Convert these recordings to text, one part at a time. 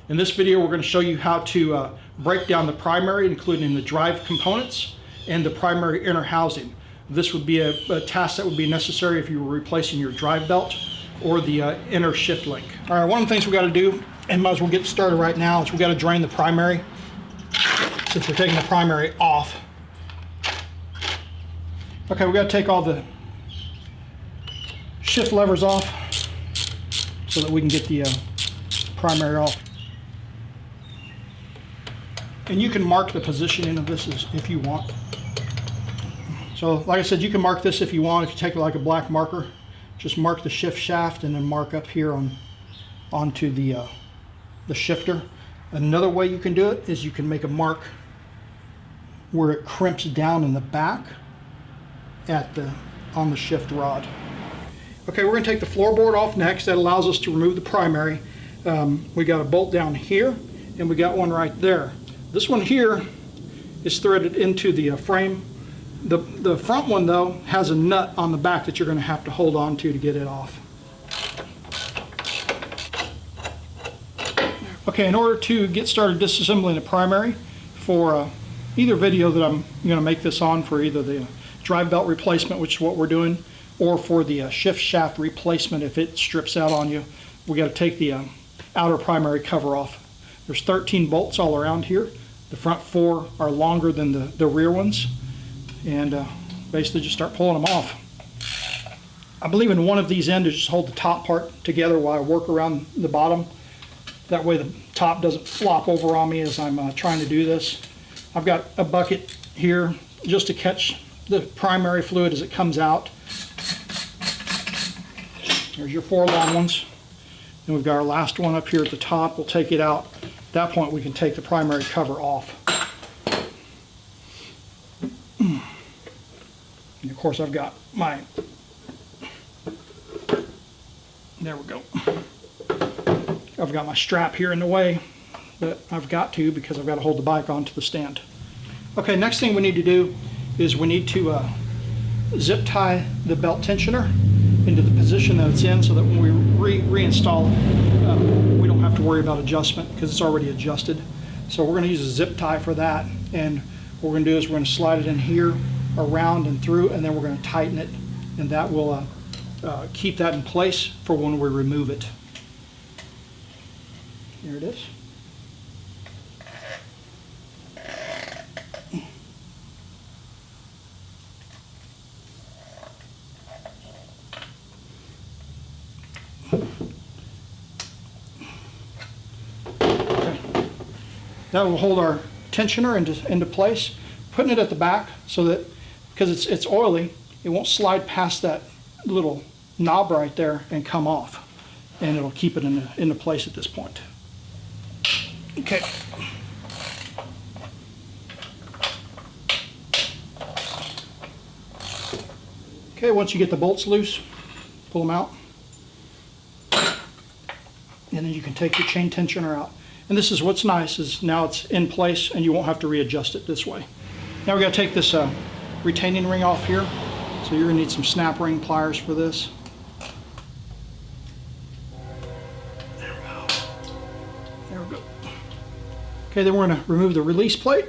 In this video, we're going to show you how to break down the primary, including the drive components and the primary inner housing. This would be a task that would be necessary if you were replacing your drive belt or the inner shift link. All right, one of the things we got to do, and might as well get started right now, is we got to drain the primary, since we're taking the primary off. Okay, we got to take all the shift levers off so that we can get the primary off. And you can mark the positioning of this if you want. So like I said, you can mark this if you want. If you take like a black marker, just mark the shift shaft and then mark up here onto the shifter. Another way you can do it is you can make a mark where it crimps down in the back on the shift rod. Okay, we're going to take the floorboard off next. That allows us to remove the primary. We got a bolt down here and we got one right there. This one here is threaded into the frame. The front one though has a nut on the back that you're going to have to hold on to get it off. Okay, in order to get started disassembling the primary for either video that I'm going to make this on, for either the drive belt replacement, which is what we're doing, or for the shift shaft replacement if it strips out on you, we got to take the outer primary cover off. There's 13 bolts all around here. The front 4 are longer than the rear ones, and basically just start pulling them off. I believe in one of these ends, just hold the top part together while I work around the bottom. That way the top doesn't flop over on me as I'm trying to do this. I've got a bucket here just to catch the primary fluid as it comes out. There's your 4 long ones. And we've got our last one up here at the top. We'll take it out. At that point we can take the primary cover off. And of course I've got my, there we go. I've got my strap here in the way that I've got to, because I've got to hold the bike onto the stand. Okay, next thing we need to do is we need to zip tie the belt tensioner into the position that it's in, so that when we reinstall it, we don't have to worry about adjustment because it's already adjusted. So we're going to use a zip tie for that, and what we're going to do is we're going to slide it in here, around and through, and then we're going to tighten it, and that will keep that in place for when we remove it. Here it is. That will hold our tensioner into place, putting it at the back so that, because it's oily, it won't slide past that little knob right there and come off, and it'll keep it into place at this point. Okay. Okay, once you get the bolts loose, pull them out, and then you can take the chain tensioner out. And this is what's nice, is now it's in place and you won't have to readjust it this way. Now we're going to take this retaining ring off here. So you're going to need some snap ring pliers for this. There we go. There we go. Okay, then we're going to remove the release plate.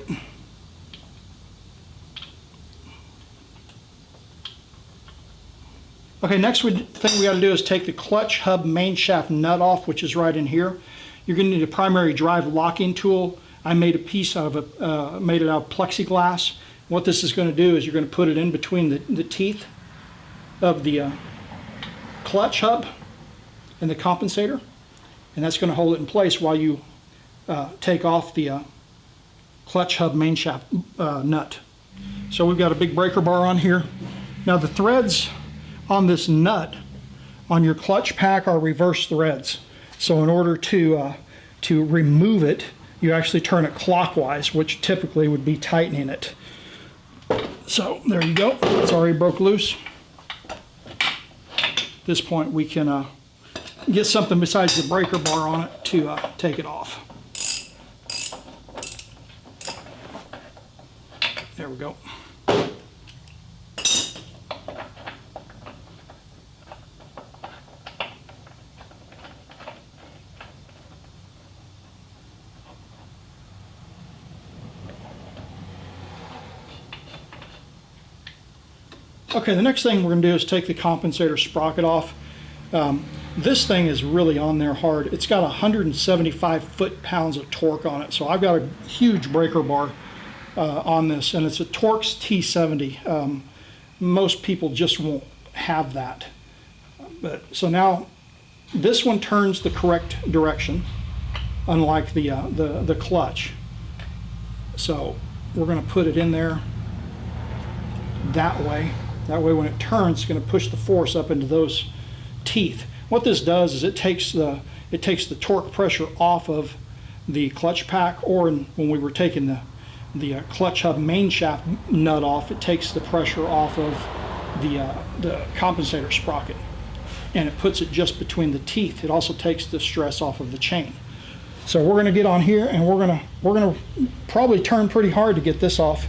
Okay, next thing we got to do is take the clutch hub main shaft nut off, which is right in here. You're going to need a primary drive locking tool. I made a piece out of made it out of plexiglass. What this is going to do is you're going to put it in between the teeth of the clutch hub and the compensator, and that's going to hold it in place while you take off the clutch hub main shaft nut. So we've got a big breaker bar on here. Now the threads on this nut on your clutch pack are reverse threads. So in order to remove it, you actually turn it clockwise, which typically would be tightening it. So there you go. It's already broke loose. At this point, we can get something besides the breaker bar on it to take it off. There we go. Okay, the next thing we're going to do is take the compensator sprocket off. This thing is really on there hard. It's got 175 foot-pounds of torque on it, so I've got a huge breaker bar on this, and it's a Torx T70. Most people just won't have that. So now this one turns the correct direction, unlike the clutch. So we're going to put it in there that way. That way when it turns, it's going to push the force up into those teeth. What this does is it takes the torque pressure off of the clutch pack, or when we were taking the clutch hub main shaft nut off, it takes the pressure off of the compensator sprocket, and it puts it just between the teeth. It also takes the stress off of the chain. So we're going to get on here, and we're going to probably turn pretty hard to get this off,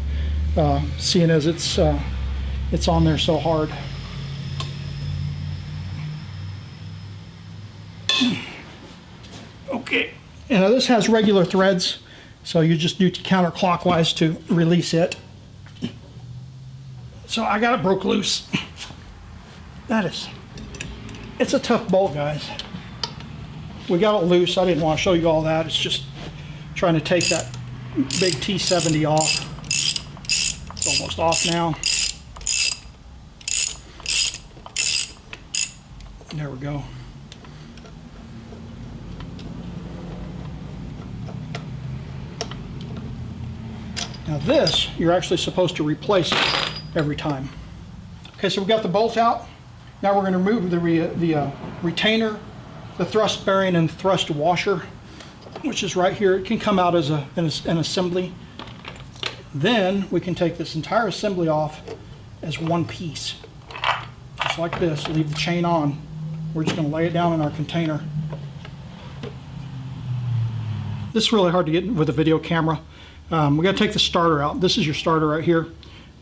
seeing as it's on there so hard. Okay, and now this has regular threads, so you just do counterclockwise to release it. So I got it broke loose. It's a tough bolt, guys. We got it loose. I didn't want to show you all that. It's just trying to take that big T70 off. It's almost off now. There we go. Now this, you're actually supposed to replace it every time. Okay, so we've got the bolt out. Now we're going to remove the retainer, the thrust bearing, and thrust washer, which is right here. It can come out as an assembly. Then we can take this entire assembly off as one piece, just like this. Leave the chain on. We're just going to lay it down in our container. This is really hard to get with a video camera. We got to take the starter out. This is your starter right here.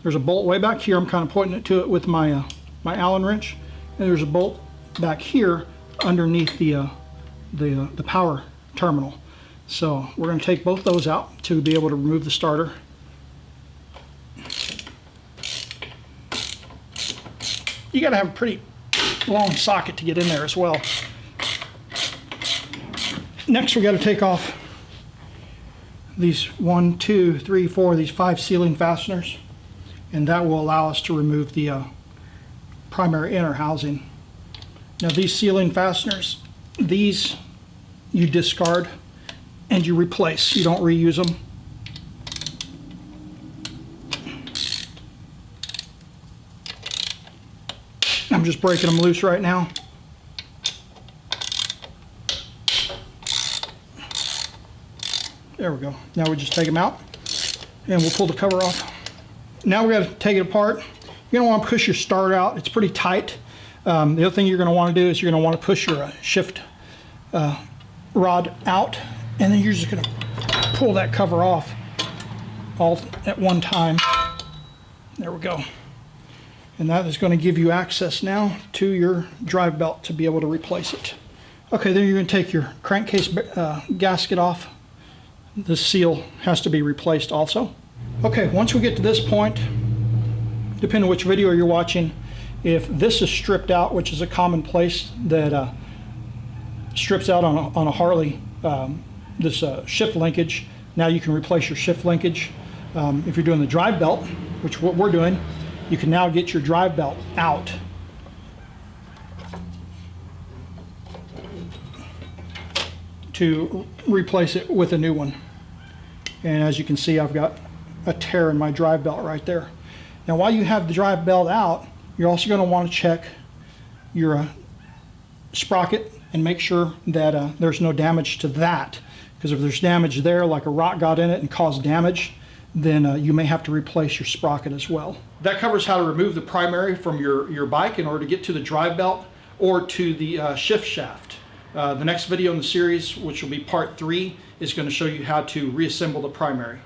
There's a bolt way back here. I'm kind of pointing it to it with my my Allen wrench, and there's a bolt back here underneath the power terminal. So we're going to take both those out to be able to remove the starter. You got to have a pretty long socket to get in there as well. Next, we got to take off these 1, 2, 3, 4, these 5 sealing fasteners, and that will allow us to remove the primary inner housing. Now these sealing fasteners, these you discard and you replace. You don't reuse them. I'm just breaking them loose right now. There we go. Now we just take them out and we'll pull the cover off. Now we got to take it apart. You're going to want to push your starter out. It's pretty tight. The other thing you're going to want to do is you're going to want to push your shift rod out, and then you're just going to pull that cover off all at one time. There we go. And that is going to give you access now to your drive belt to be able to replace it. Okay, then you're going to take your crankcase gasket off. The seal has to be replaced also. Okay, once we get to this point, depending on which video you're watching, if this is stripped out, which is a common place that strips out on a Harley, this shift linkage, now you can replace your shift linkage. If you're doing the drive belt, which what we're doing, you can now get your drive belt out. To replace it with a new one. And as you can see, I've got a tear in my drive belt right there. Now while you have the drive belt out, you're also going to want to check your sprocket and make sure that there's no damage to that. Because if there's damage there, like a rock got in it and caused damage, then you may have to replace your sprocket as well. That covers how to remove the primary from your bike in order to get to the drive belt or to the shift shaft. The next video in the series, which will be part 3, is going to show you how to reassemble the primary.